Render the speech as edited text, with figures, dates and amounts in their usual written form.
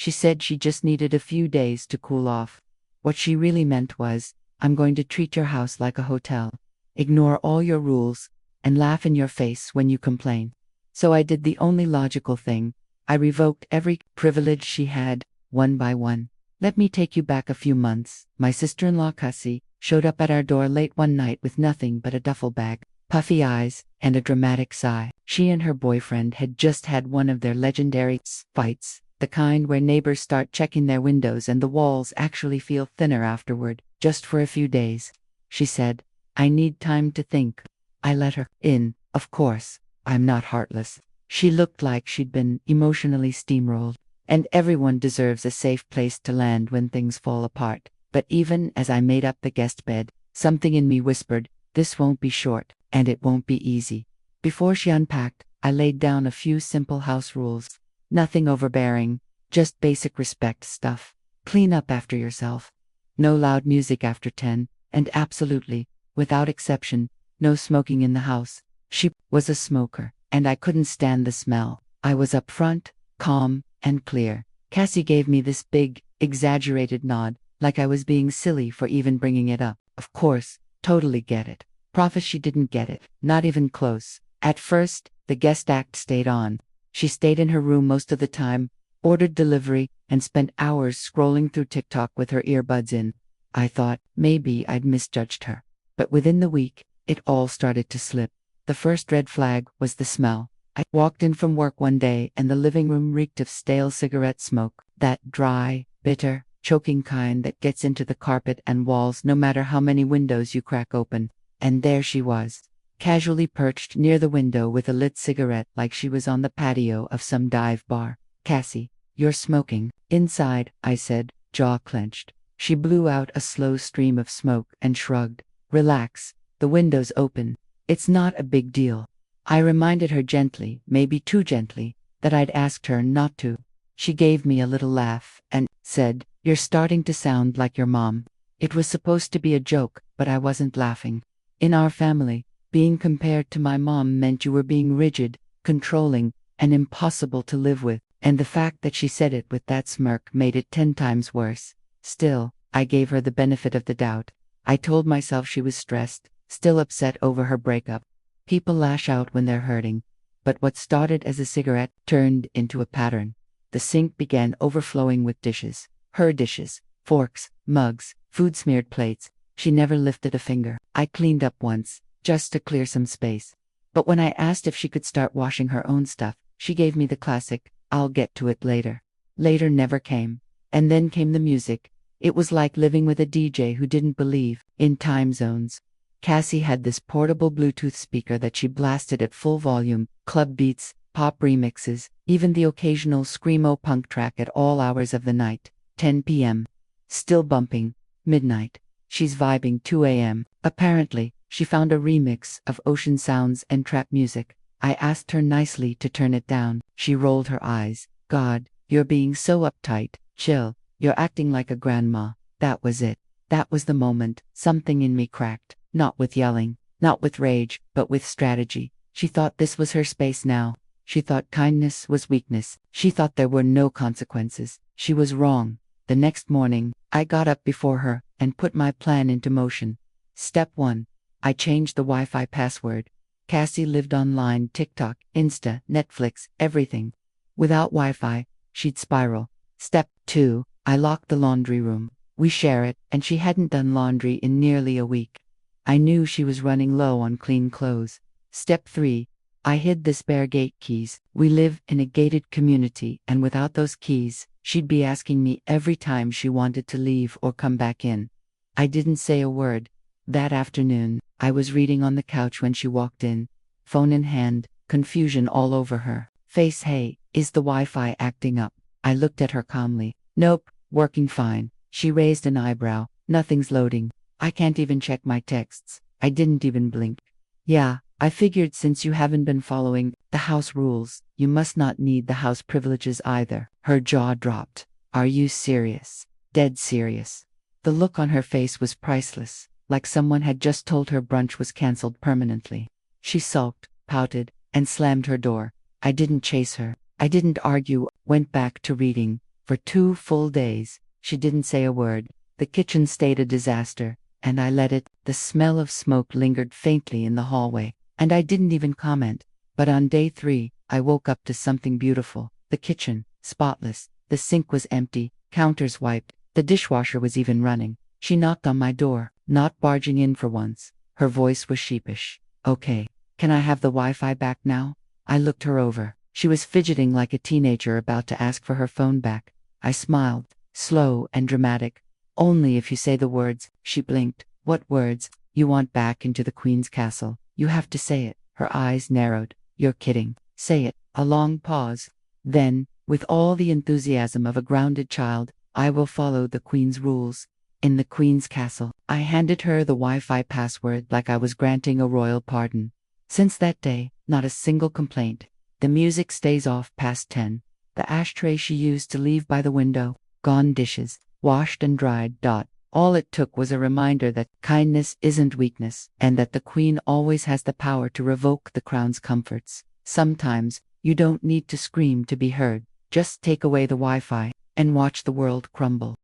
She said she just needed a few days to cool off. What she really meant was, I'm going to treat your house like a hotel, ignore all your rules, and laugh in your face when you complain. So I did the only logical thing. I revoked every privilege she had, one by one. Let me take you back a few months. My sister-in-law Cassie showed up at our door late one night with nothing but a duffel bag, puffy eyes, and a dramatic sigh. She and her boyfriend had just had one of their legendary fights, the kind where neighbors start checking their windows and the walls actually feel thinner afterward, just for a few days. She said, I need time to think. I let her in, of course. I'm not heartless. She looked like she'd been emotionally steamrolled. And everyone deserves a safe place to land when things fall apart. But even as I made up the guest bed, something in me whispered, this won't be short, and it won't be easy. Before she unpacked, I laid down a few simple house rules. Nothing overbearing, just basic respect stuff. Clean up after yourself. No loud music after 10, and absolutely, without exception, no smoking in the house. She was a smoker, and I couldn't stand the smell. I was upfront, calm, and clear. Cassie gave me this big, exaggerated nod, like I was being silly for even bringing it up. Of course, totally get it. Promise she didn't get it, not even close. At first, the guest act stayed on. She stayed in her room most of the time, ordered delivery, and spent hours scrolling through TikTok with her earbuds in. I thought maybe I'd misjudged her. But within the week, it all started to slip. The first red flag was the smell. I walked in from work one day and the living room reeked of stale cigarette smoke, that dry, bitter, choking kind that gets into the carpet and walls no matter how many windows you crack open. And there she was, casually perched near the window with a lit cigarette like she was on the patio of some dive bar. Cassie, you're smoking. Inside, I said, jaw clenched. She blew out a slow stream of smoke and shrugged. Relax, the window's open. It's not a big deal. I reminded her gently, maybe too gently, that I'd asked her not to. She gave me a little laugh and said, you're starting to sound like your mom. It was supposed to be a joke, but I wasn't laughing. In our family, being compared to my mom meant you were being rigid, controlling, and impossible to live with, and the fact that she said it with that smirk made it 10 times worse. Still, I gave her the benefit of the doubt. I told myself she was stressed, still upset over her breakup. People lash out when they're hurting. But what started as a cigarette turned into a pattern. The sink began overflowing with dishes. Her dishes, forks, mugs, food-smeared plates. She never lifted a finger. I cleaned up once, just to clear some space. But when I asked if she could start washing her own stuff, she gave me the classic, I'll get to it later. Later never came. And then came the music. It was like living with a DJ who didn't believe in time zones. Cassie had this portable Bluetooth speaker that she blasted at full volume, club beats, pop remixes, even the occasional screamo punk track at all hours of the night. 10 p.m. Still bumping. Midnight. She's vibing 2 a.m. Apparently, she found a remix of ocean sounds and trap music. I asked her nicely to turn it down. She rolled her eyes. God, you're being so uptight. Chill. You're acting like a grandma. That was it. That was the moment. Something in me cracked. Not with yelling, not with rage, but with strategy. She thought this was her space now. She thought kindness was weakness. She thought there were no consequences. She was wrong. The next morning, I got up before her and put my plan into motion. Step 1. I changed the Wi-Fi password. Cassie lived online, TikTok, Insta, Netflix, everything. Without Wi-Fi, she'd spiral. Step 2. I locked the laundry room. We share it, and she hadn't done laundry in nearly a week. I knew she was running low on clean clothes. Step 3. I hid the spare gate keys. We live in a gated community, and without those keys, she'd be asking me every time she wanted to leave or come back in. I didn't say a word. That afternoon, I was reading on the couch when she walked in, phone in hand, confusion all over her face. Hey, is the Wi-Fi acting up? I looked at her calmly. Nope, working fine. She raised an eyebrow. Nothing's loading. I can't even check my texts. I didn't even blink. Yeah, I figured since you haven't been following the house rules, you must not need the house privileges either. Her jaw dropped. Are you serious? Dead serious. The look on her face was priceless, like someone had just told her brunch was cancelled permanently. She sulked, pouted, and slammed her door. I didn't chase her. I didn't argue, went back to reading. For 2 full days, she didn't say a word. The kitchen stayed a disaster, and I let it. The smell of smoke lingered faintly in the hallway, and I didn't even comment. But on day 3, I woke up to something beautiful. The kitchen, spotless. The sink was empty, counters wiped, the dishwasher was even running. She knocked on my door, not barging in for once. Her voice was sheepish. "Okay, can I have the Wi-Fi back now?" I looked her over. She was fidgeting like a teenager about to ask for her phone back. I smiled, slow and dramatic. "Only if you say the words." She blinked. "What words?" "You want back into the Queen's castle. You have to say it." Her eyes narrowed. "You're kidding." "Say it." A long pause. Then, with all the enthusiasm of a grounded child, "I will follow the Queen's rules." "In the Queen's castle." I handed her the Wi-Fi password like I was granting a royal pardon. Since that day, not a single complaint. The music stays off past 10. The ashtray she used to leave by the window, gone. Dishes, washed and dried. All it took was a reminder that kindness isn't weakness, and that the Queen always has the power to revoke the crown's comforts. Sometimes, you don't need to scream to be heard. Just take away the Wi-Fi and watch the world crumble.